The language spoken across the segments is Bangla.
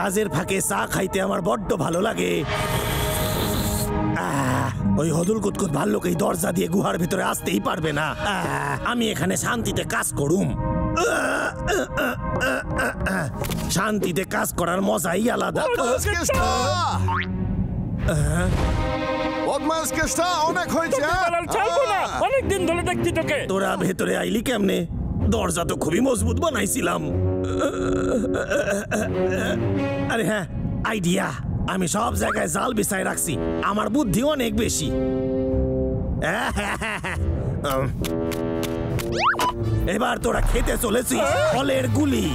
কাজের ফাঁকে চা খাইতে আমার বড্ড ভালো লাগে। ওই হদুল কুতকুত ভাল্লুক এই দরজা দিয়ে গুহার ভিতরে আসতেই পারবে না। আমি এখানে শান্তিতে কাজ করুম। শান্তিতে কাজ করার মজাই আলাদা। অনেক হয়েছে, অনেকদিন ধরে দেখছি তোকে। তোরা ভেতরে আইলি কেমনে? দরজা তো খুবই মজবুত বানাইছিলাম। আরে হ্যাঁ, আইডিয়া। আমি সব জায়গায় জাল বিছায় রাখছি, আমার বুদ্ধি অনেক বেশি। এবার তোরা খেতে চলেছিস ফলের গুলি।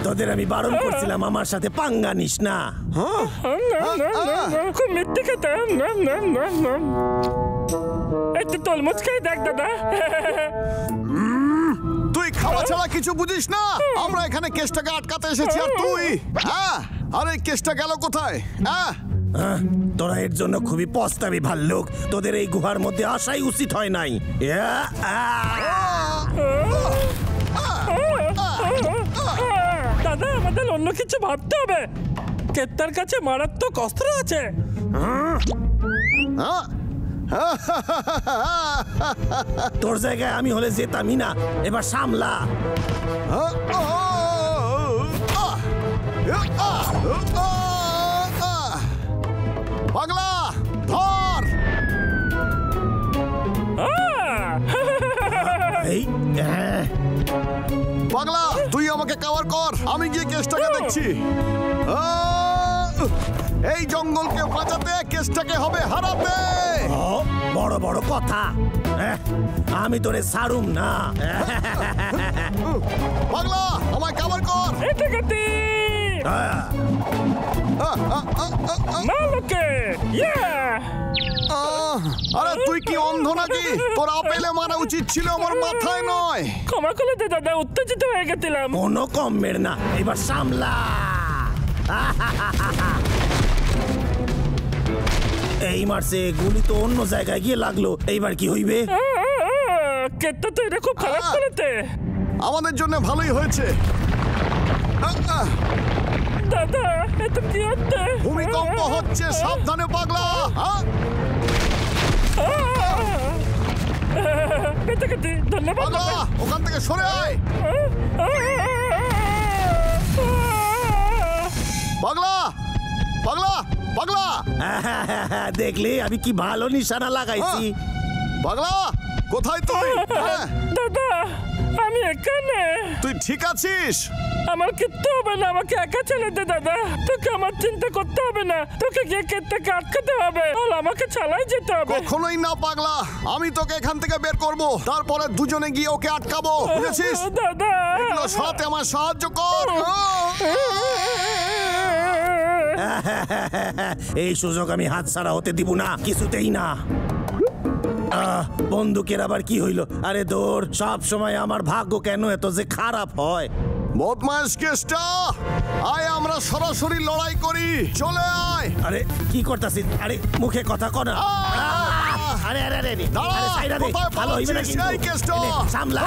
তোদের আমি বারণ করছিলাম আমার সাথে পাঙ্গা নিস না। খুব মিথ্যে খেতাম। একটু তলমুজ খাই দেখ দাদা। তুই খাওয়া ছাড়া কিছু বুঝিস না। আমরা এখানে কেসটাকে আটকাতে এসেছি আর তুই আরে কেসটা গেল কোথায়? তোরা এর জন্য খুবই পস্তাবি ভাল্লুক। তোদের এই গুহার মধ্যে আসাই উচিত হয় নাই। দাদা, আমাদের অন্য কিছু ভাবতে হবে। কেত্তার কাছে মারাত্মক অস্ত্র আছে। তোর জায়গায় আমি হলে যেতামই না। এবার সামলা। পাগলা ধর। পাগলা তুই আমাকে কভার কর, আমি গিয়ে কেসটাকে দেখছি। এই জঙ্গলকে বাঁচাতে কেসটাকে হবে হারাতে। বড় বড় কথা, আমি তোরে ছাড়ুম না। পাগলা আমায় কভার কর। আরে তুই কি অন্ধ নাকি? তোর আপেলে মারা উচিত ছিল, আমার মাথায় নয়। ক্ষমা করে দে দাদা, উত্তেজিত হয়ে গেছিলাম। কোনো কমের না, এবার সামলা। এই মারছে, গুলি তো অন্য জায়গায় গিয়ে লাগলো। এইবার কি হইবে? কেত্তা তো এটা খুব খারাপ করেছে। আমাদের জন্য ভালোই হয়েছে। দাদা এটা কি হচ্ছে? ভূমিকম্প হচ্ছে, সাবধানে পাগলা। ধন্যবাদ। ওখান থেকে সরে আয়। পাগলা পাগলা পাগলা, দেখলি আমি কি ভালো নিশানা লাগাইছি। পাগলা কোথায় তুই? দাদা আমি এখানে। তুই ঠিক আছিস? আমার কিচ্ছু হবে না, আমাকে একা ছেড়ে দে দাদা। তোকে আমার চিন্তা করতে হবে না, তোকে গিয়ে কেটে আটকাতে হবে, আমাকে ছাড়াই যেতে হবে। কখনোই না পাগলা, আমি তোকে এখান থেকে বের করব, তারপরে দুজনে গিয়ে ওকে আটকাবো, বুঝেছিস? দাদা এগুলো সাথে আমার সাহায্য কর। এই সুযোগ আমি হাতছাড়া হতে দিব না, কিছুতেই না। বন্দুকের আবার কি হইল? আরে দৌড়, সব সময় আমার ভাগ্য কেন এত যে খারাপ হয়? বদমাইশ কেষ্টা, আয় আমরা সরাসরি লড়াই করি, চলে আয়। আরে কি করতাছিস? আরে মুখে কথা কর না। আরে আরে আরে আরে সাইরা দে, ভালো হইবে না কিন্তু। সামলা।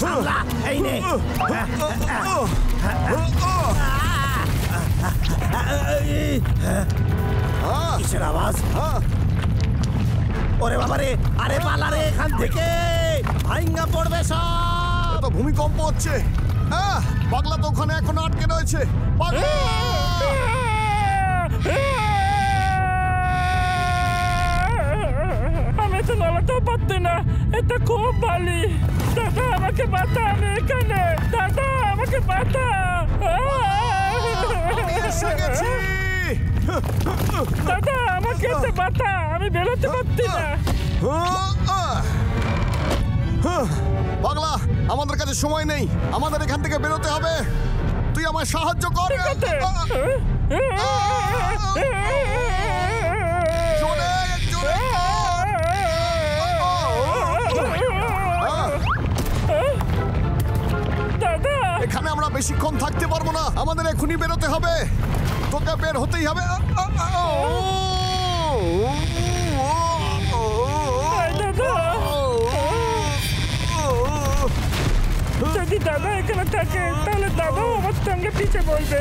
সামলা, এই নে। কিসের আওয়াজ? ওরে বাবারে, আরে পালারে এখান থেকে, ভাইঙ্গা পড়বে সব। তো ভূমিকম্প হচ্ছে। পাগলা তো ওখানে এখন আটকে রয়েছে। আমি তো নড়াতেও পারছি না, এটা খুব বালি। দাদা আমাকে বাঁচা, আমি এখানে। দাদা আমাকে বাঁচা। দাদা আমাকে বাঁচা, আমি বেরোতে পারছি না। পাগলা আমাদের কাছে সময় নেই, আমাদের এখান থেকে বেরোতে হবে। তুই আমার সাহায্য কর। এখানে আমরা বেশিক্ষণ থাকতে পারবো না, আমাদের এখনই বেরোতে হবে। তোকে বের হতেই হবে। যদি দাদা এখানে থাকে তাহলে দাদাও আমার সঙ্গে পিছে বলবে।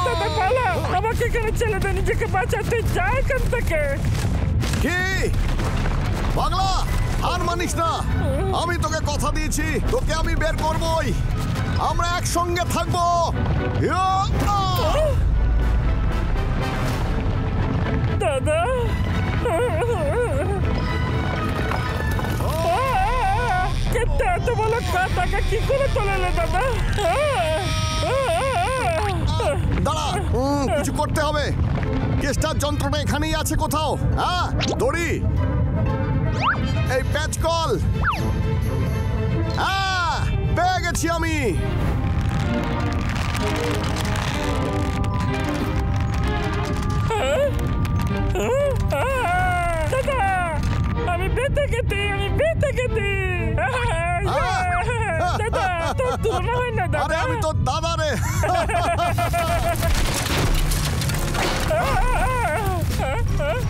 দাদা পালা, আমাকে এখানে ছেলে দে, নিজেকে বাঁচাতে যা এখান থেকে। কি পাগলা, আর মানিস না। আমি তোকে কথা দিয়েছি, তোকে আমি বের করবই। আমরা একসঙ্গে থাকবো। দাদা কেটে এত বড় কাটাকে কি করে তোলালে দাদা? দাঁড়া, কিছু করতে হবে। কেসটার যন্ত্রটা এখানেই আছে কোথাও। হ্যাঁ, দড়ি, এই প্যাচ কল। হ্যাঁ, পেয়ে গেছি আমি। দাদা আমি বেঁচে গেছি, আমি বেঁচে গেছি। দাদা তোর তুলনা হয় না দাদা। আরে আমি তোর দাদা রে।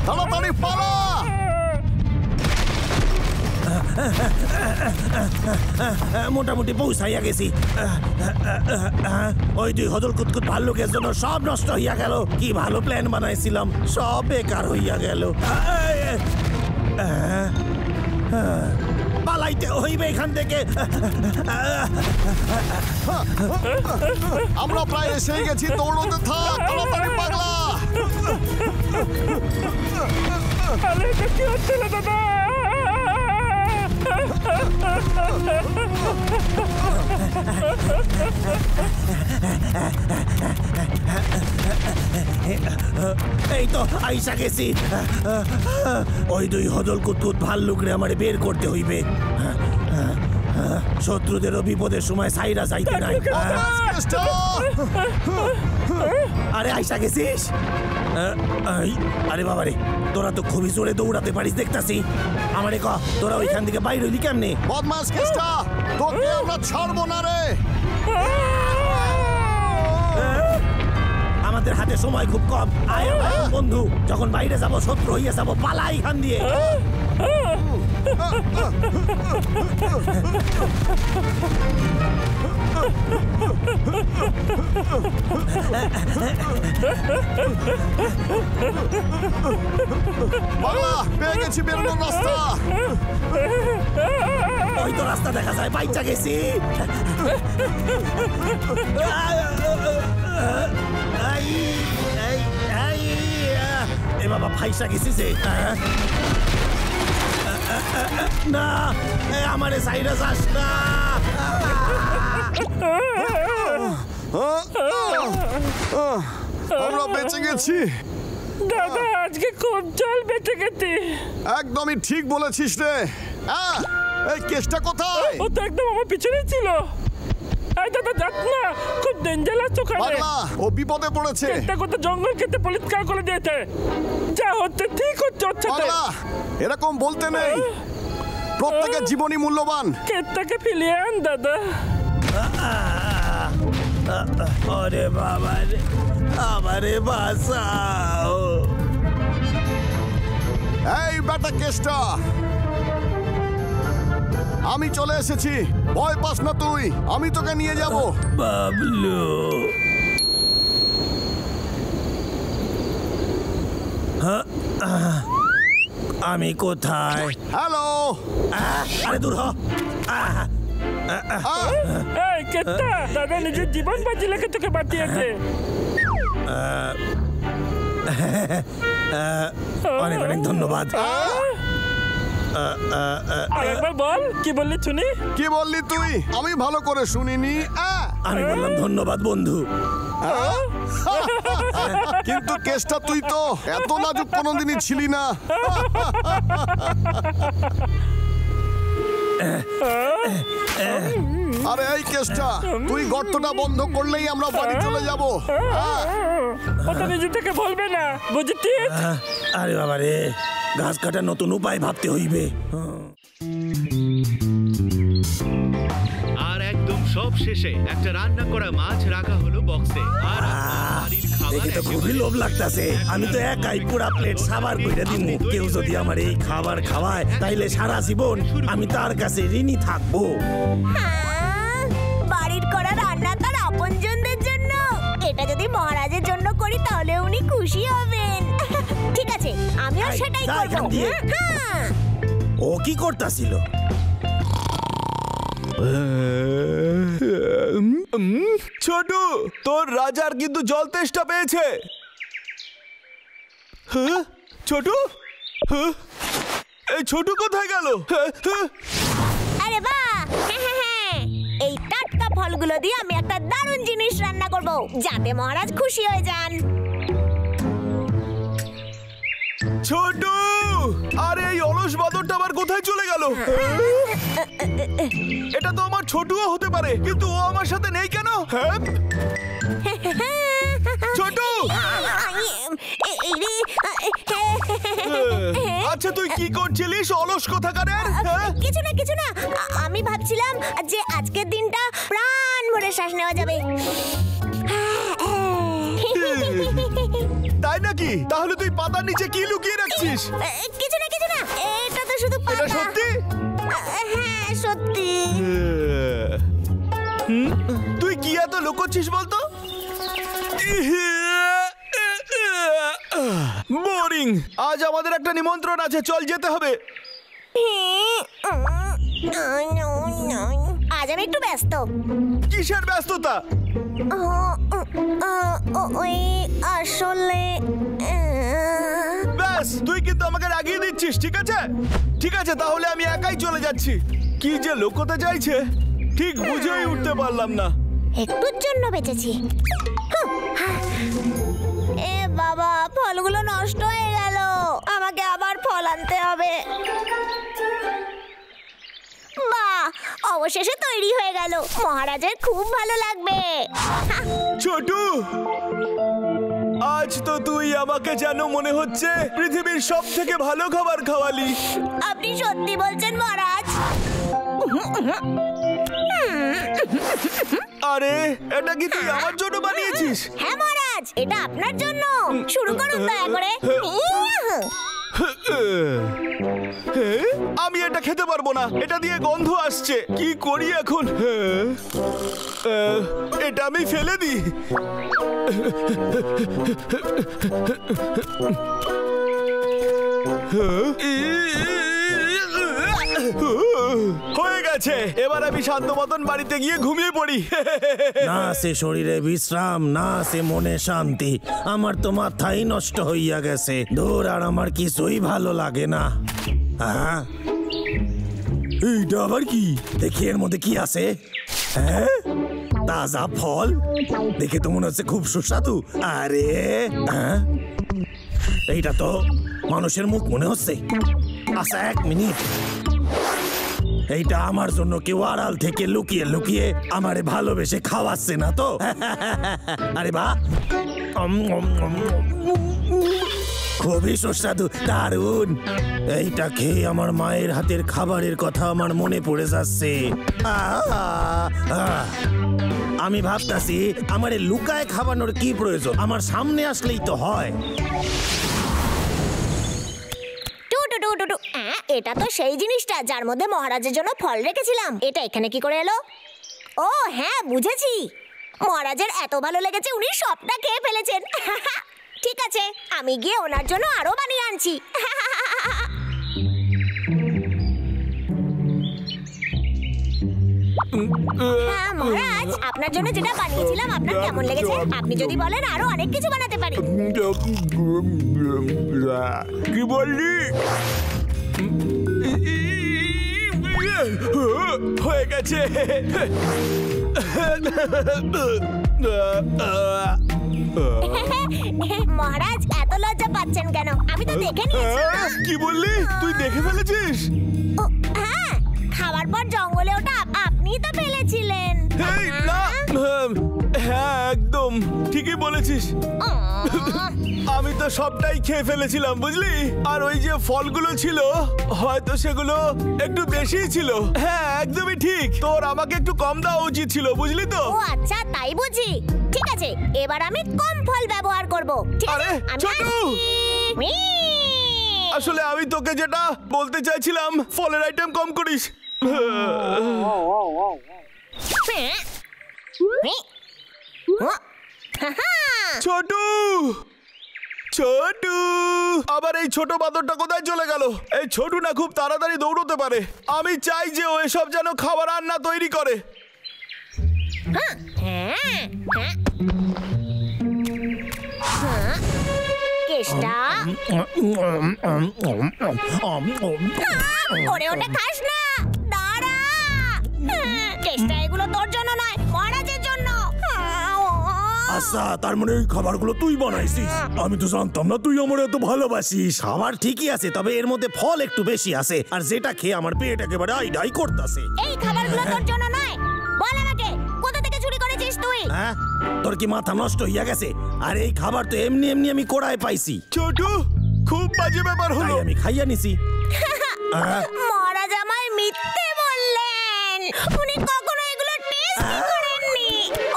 তাড়াতাড়ি পালা। মোটামুটি পৌঁছাইয়া গেছি। ওই দুই হদল কুতকুত ভাল্লুকের জন্য সব নষ্ট হইয়া গেল। কি ভালো প্ল্যান বানাইছিলাম, সব বেকার হইয়া গেল। পালাইতে হইবে এখান থেকে। আমরা প্রায় এসে গেছি, দৌড়তে থাক। তাড়াতাড়ি পাগলা। আরে এটা কি হচ্ছিল দাদা? এই তো আইসা গেছি। ওই দুই হদল কুতকুত ভাল্লুকরে আমারে বের করতে হইবে। শত্রুদেরও বিপদের সময় সাইরা যাইতে নাই। আরে আইসা গেছিস? আরে বাবারে, তোরা তো খুবই জোরে দৌড়াতে পারিস দেখতাছি। আমারে ক, তোরা ওইখান থেকে বাইরে হইলি কেমনে? বদমাস কেষ্টা, তোকে আমরা ছাড়বো না রে। আমাদের হাতে সময় খুব কম। আয় বন্ধু, যখন বাইরে যাব শত্রু হইয়া যাব, পালা এখান দিয়ে। পাগলা, পেয়ে গেছি বেরোনোর রাস্তা। ওই তো রাস্তা দেখা যায়, বাইচা গেছি। এ বাবা, ফাইসা গেছি যে। না, আমারে সাইরা যাস না। আমরা বেঁচে গেছি। দাদা আজকে খুব জল বেঁচে গেছি। একদমই ঠিক বলেছিস রে। এই কেসটা কোথায়? ও তো একদম আমার পিছনেই ছিল। এই দাদা যাস না, খুব ডেঞ্জারাস ওখানে। পাগলা, ও বিপদে পড়েছে। একটা কথা জঙ্গল কেটে পরিষ্কার করে দিয়েছে। যা হচ্ছে ঠিক হচ্ছে। পাগলা, এরকম বলতে নেই। প্রত্যেকের জীবনই মূল্যবান। কেটটাকে ফিরিয়ে আন দাদা। আরে বাবা রে, আমারে বাঁচাও। এই বেটা কেষ্টা, আমি চলে এসেছি। ভয় পাস না তুই, আমি তোকে নিয়ে যাব। বাবলু, আমি কোথায়? হ্যালো। আরে দূর হ। এই কেটটা, দাদা নিজের জীবন বাজি লেগে তোকে বাঁচিয়েছে। অনেক অনেক ধন্যবাদ। একবার বল, কি বললি শুনি? কি বললি তুই? আমি ভালো করে শুনিনি। আমি বললাম ধন্যবাদ বন্ধু। কিন্তু কেসটা তুই তো এত নাজুক কোনোদিনই ছিলি না। আরে এই কেসটা, তুই গর্তটা বন্ধ করলেই আমরা বাড়ি চলে যাব। ওটা নিজে থেকে বলবে না, বুঝছিস? আরে বাবা রে, ঘাস কাটার নতুন উপায় ভাবতে হইবে। আর একদম সব শেষে একটা রান্না করা মাছ রাখা হলো বক্সে। আর বাড়ির খাবার দেখে তো খুবই লোভ লাগতাছে। আমি তো একাই পুরা প্লেট সাবার কইরা দিমু। কেউ যদি আমার এই খাবার খাওয়ায় তাইলে সারা জীবন আমি তার কাছে ঋণী থাকবো। বাড়ির করা রান্না তার আপনজনদের জন্য। এটা যদি মহারাজের জন্য করি তাহলে উনি খুশি হবেন। ঠিক আছে, আমিও সেটাই করব। ও কি করতাছিল? ছোটু, তোর রাজার কিন্তু জল তেষ্টা পেয়েছে। ছোটু, এই ছোটু কোথায় গেল? আরে বাহ, এই টাটকা ফলগুলো দিয়ে আমি একটা দারুণ জিনিস রান্না করব যাতে মহারাজ খুশি হয়ে যান। ছোটু, আরে এই অলস বাদরটা আবার কোথায় চলে গেল? এটা তো আমার ছোটুও হতে পারে, কিন্তু ও আমার সাথে নেই কেন? ছোটু, আচ্ছা তুই কি করছিলিস অলস কোথাকারের? কিছু না কিছু না, আমি ভাবছিলাম যে আজকের দিনটা প্রাণ ভরে শ্বাস নেওয়া যাবে। তাই নাকি? তাহলে তুই পাতার নিচে কি লুকিয়ে রাখছিস? কিছু না কিছু না, এটা তো শুধু পাতা। এটা সত্যি? হ্যাঁ সত্যি। তুই কি এত লুকোচ্ছিস বলতো? বোরিং। আজ আমাদের একটা নিমন্ত্রণ আছে, চল যেতে হবে। আজ আমি একটু ব্যস্ত। কিসের ব্যস্ততা? ওই আসলে ব্যাস, তুই কিন্তু আমাকে রাগিয়ে দিচ্ছিস। ঠিক আছে ঠিক আছে, তাহলে আমি একাই চলে যাচ্ছি। কি যে লোকতে চাইছে ঠিক বুঝেই উঠতে পারলাম না। একটুর জন্য বেঁচেছি। এ বাবা, ফলগুলো নষ্ট হয়ে গেল। আমাকে আবার ফল আনতে হবে। বাহ, অবশেষে তৈরি হয়ে গেল। মহারাজের খুব ভালো লাগবে। ছোটু, আজ তো তুই আমাকে যেন মনে হচ্ছে পৃথিবীর সব থেকে ভালো খাবার খাওয়ালি। আপনি সত্যি বলছেন মহারাজ? আরে এটা কি তুই আমার জন্য বানিয়েছিস? হ্যাঁ মহারাজ, এটা আপনার জন্য। শুরু করুন দয়া করে। আমি এটা খেতে পারবো না, এটা দিয়ে গন্ধ আসছে। কি করি এখন? এটা আমি ফেলে দিই। হয়ে গেছে, এবার আমি শান্ত মতন বাড়িতে গিয়ে ঘুমিয়ে পড়ি। না সে শরীরে বিশ্রাম, না সে মনে শান্তি। আমার তো মাথাই নষ্ট হইয়া গেছে। দূর, আর আমার কিছুই ভালো লাগে না। এইটা আবার কি? দেখি এর মধ্যে কি আছে। হ্যাঁ, তাজা ফল, দেখে তো মনে হচ্ছে খুব সুস্বাদু। আরে এইটা তো মানুষের মুখ মনে হচ্ছে। আচ্ছা এক মিনিট, এইটা আমার জন্য কেউ আড়াল থেকে লুকিয়ে লুকিয়ে আমারে ভালোবেসে খাওয়াচ্ছে না তো? আরে বাহ, খুবই সুস্বাদু, দারুণ। এইটা খেয়ে আমার মায়ের হাতের খাবারের কথা আমার মনে পড়ে যাচ্ছে। আমি ভাবতাছি আমারে লুকায় খাওয়ানোর কি প্রয়োজন, আমার সামনে আসলেই তো হয়। এটা তো সেই জিনিসটা যার মধ্যে মহারাজের জন্য ফল রেখেছিলাম। এটা এখানে কি করে এলো? ও হ্যাঁ, বুঝেছি। মহারাজের এত ভালো লেগেছে উনি সবটা খেয়ে ফেলেছেন। ঠিক আছে, আমি গিয়ে ওনার জন্য আরো বানিয়ে আনছি। হ্যাঁ মহারাজ, আপনার জন্য যেটা বানিয়েছিলাম আপনার কেমন লেগেছে? আপনি যদি বলেন আরো অনেক কিছু বানাতে পারি। কি বললি? হয়ে গেছে। মহারাজ এত লজ্জা পাচ্ছেন কেন? আমি তো দেখে নিয়েছি। কি বললি? তুই দেখে ফেলেছিস? হ্যাঁ, খাওয়ার পর জঙ্গলে ওটা আপনিই তো ফেলেছিলেন। হ্যাঁ একদম। ঠিকই বলেছিস। আমি তো সবটাই খেয়ে ফেলেছিলাম বুঝলি, আর ওই যে ফলগুলো ছিল হয়তো সেগুলো একটু বেশিই ছিল। হ্যাঁ একদমই ঠিক, তোর আমাকে একটু কম দেওয়া উচিত ছিল বুঝলি তো। ও আচ্ছা তাই বুঝি। ঠিক আছে এবার আমি কম ফল ব্যবহার করব। ঠিক আছে আরে, আমি ছোটু! আসছি। আসলে আমি তোকে যেটা বলতে চাইছিলাম, ফলের আইটেম কম করিস। ছোটু, ছোটু, আবার এই ছোট বাঁদরটা কোথায় চলে গেল? এই ছোটু না খুব তাড়াতাড়ি দৌড়তে পারে। আমি চাই যে ও এসব যেন খাবার আর না তৈরি করে। কেষ্টা ওরে ওটা খাস না, দাঁড়া। কেষ্টা এগুলো তোর জন্য নয়, মহারাজের জন্য। আচ্ছা তার মানে ওই খাবারগুলো তুই বানাইছিস? আমি তো জানতাম না তুই আমার এত ভালোবাসিস। খাবার ঠিকই আছে, তবে এর মধ্যে ফল একটু বেশি আছে, আর যেটা খেয়ে আমার পেট একেবারে আইডাই করতেছে। এই খাবারগুলো তোর জন্য নয়। বল আমাকে কোথা থেকে চুরি করেছিস তুই? হ্যাঁ তোর কি মাথা নষ্ট হইয়া গেছে? আর এই খাবার তো এমনি এমনি আমি কোড়ায় পাইছি, ছোটু খুব বাজে ব্যাপার তাই হলো। আমি খাইয়া নিছি। মহারাজ আমায় মিথ্যে বললেন। উনি কখনো এগুলো টেস্ট করেননি।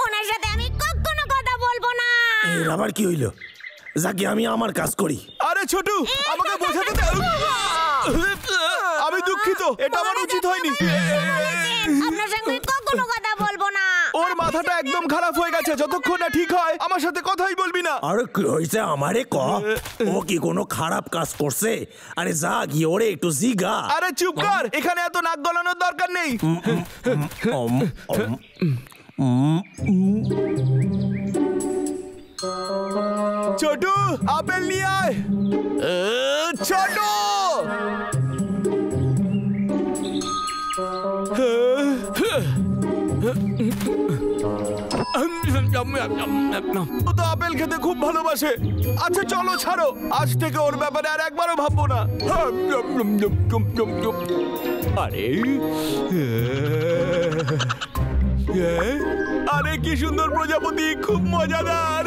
ওনার সাথে আমি কখনো কথা বলবো না। এর আবার কি হইলো? যাকে আমি আমার কাজ করি। আরে ছোটু আমাকে বোঝাতে দে। আমি দুঃখিত, এটা আমার উচিত হয়নি। আপনার সঙ্গে কখনো কথা বলবো না। ওর মাথাটা একদম খারাপ হয়ে গেছে, যতক্ষণ না ঠিক হয় আমার সাথে কথাই বলবি না। আরে কি হয়েছে আমারে ক? ও কি কোনো খারাপ কাজ করছে? আরে যা গিয়ে ওরে একটু জিগা। আরে চুপ কর, এখানে এত নাক গলানোর দরকার নেই। ছোটু আপেল নিয়ে আয়। ছোটু ও তো আপেল খেতে খুব ভালোবাসে। আচ্ছা চলো ছাড়ো, আজ থেকে ওর ব্যাপারে আর একবারও ভাববো না। আরে আরে কি সুন্দর প্রজাপতি, খুব মজাদার।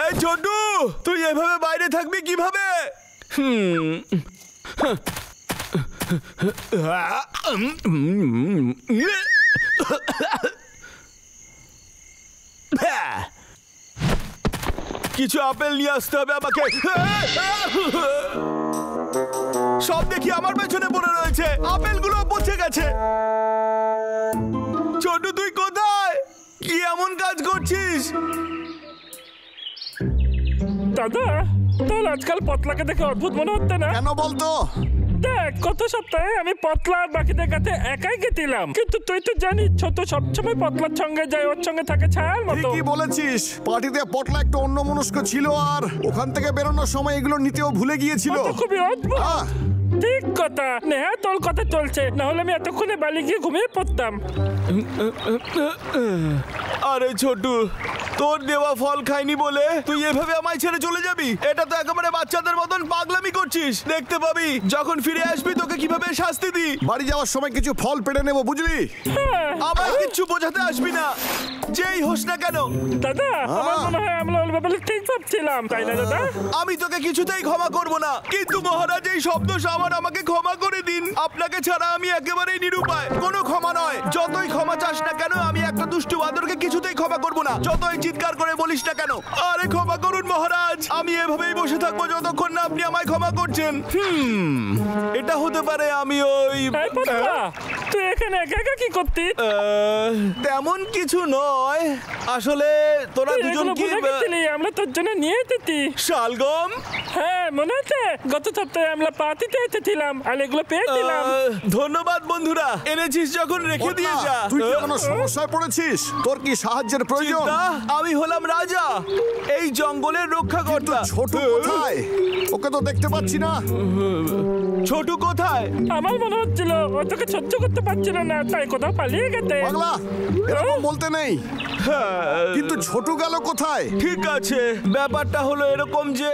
এই ছোটু তুই এভাবে বাইরে থাকবি কিভাবে? কিছু আপেল নিয়ে আসতে হবে আমাকে। সব দেখি আমার পেছনে পড়ে রয়েছে, আপেলগুলো পচে গেছে। ছোটু তুই কোথায়? কি এমন কাজ করছিস? দাদা তোর আজকাল পতলাকে দেখে অদ্ভুত মনে হচ্ছে না? কেন বলতো? দেখ গত সপ্তাহে আমি পতলা আর বাকিদের কাছে একাই গেছিলাম, কিন্তু তুই তো জানিস ছোট সবসময় পতলার সঙ্গে যায়, ওর সঙ্গে থাকে ছায়ার মতো। ঠিকই বলেছিস, পার্টিতে পটলা একটু অন্যমনস্ক ছিল, আর ওখান থেকে বেরোনোর সময় এগুলো নিতেও ভুলে গিয়েছিল। ও তো খুবই অদ্ভুত। আহ, ঠিক কথা, নেহা তোর কথা চলছে, না হলে আমি এতক্ষণে বালি গিয়ে ঘুমিয়ে পড়তাম। আরে ছোটু, তোর দেওয়া ফল খাইনি বলে তুই এভাবে আমায় ছেড়ে চলে যাবি? এটা তো একেবারে বাচ্চাদের মতন পাগলামি করছিস। দেখতে পাবি যখন ফিরে আসবি তোকে কিভাবে শাস্তি দিই। বাড়ি যাওয়ার সময় কিছু ফল পেড়ে নেবো বুঝলি? আমায় কিচ্ছু বোঝাতে আসবি না, যেই হোস না কেন। দাদা আমার মনে হয় আমরা ওর ব্যাপারে ঠিক ভাবছিলাম, তাই না দাদা? আমি তোকে কিছুতেই ক্ষমা করব না, কিন্তু মহারাজ এই শব্দ সামান আমাকে ক্ষমা করে দিন। আপনাকে ছাড়া আমি একেবারেই নিরুপায়। কোনো ক্ষমা নয়, যতই ক্ষমা চাস না কেন আমি একটা দুষ্টু বাঁদরকে কিছুতেই ক্ষমা করব না, যতই চিৎকার করে বলিস না কেন। আরে ক্ষমা করুন মহারাজ, আমি এভাবেই বসে থাকবো যতক্ষণ না আপনি আমায় ক্ষমা করছেন। এটা হতে পারে আমি ওই এই পতলা, তুই এখানে একা একা কি করতিস? তেমন কিছু নয়, আসলে তোরা তুই দুজন এগুলো কি ভুলে গেছিলি, আমরা তোর জন্য নিয়ে এসেছি। শালগম? হ্যাঁ মনে আছে, গত সপ্তাহে আমরা পার্টিতে এসেছিলাম আর এগুলো পেয়েছিলাম। ধন্যবাদ বন্ধুরা, এনেছিস যখন রেখে দিয়ে যা। তুই কি কোনো সমস্যায় পড়েছিস? তোর কি সাহায্যের প্রয়োজন? চিন্তা আমি হলাম রাজা, এই জঙ্গলের রক্ষাকর্তা। ছোট কোথায়? ওকে তো দেখতে পাচ্ছি না। ছোট কোথায়? আমার মনে হচ্ছিল ও তোকে সহ্য করতে পারছিল না, তাই কোথাও পালিয়ে গেছে। পাগলা, এরকম বলতে নেই। হ্যাঁ, কিন্তু ছোট গেল কোথায়? ঠিক আছে, ব্যাপারটা হলো এরকম যে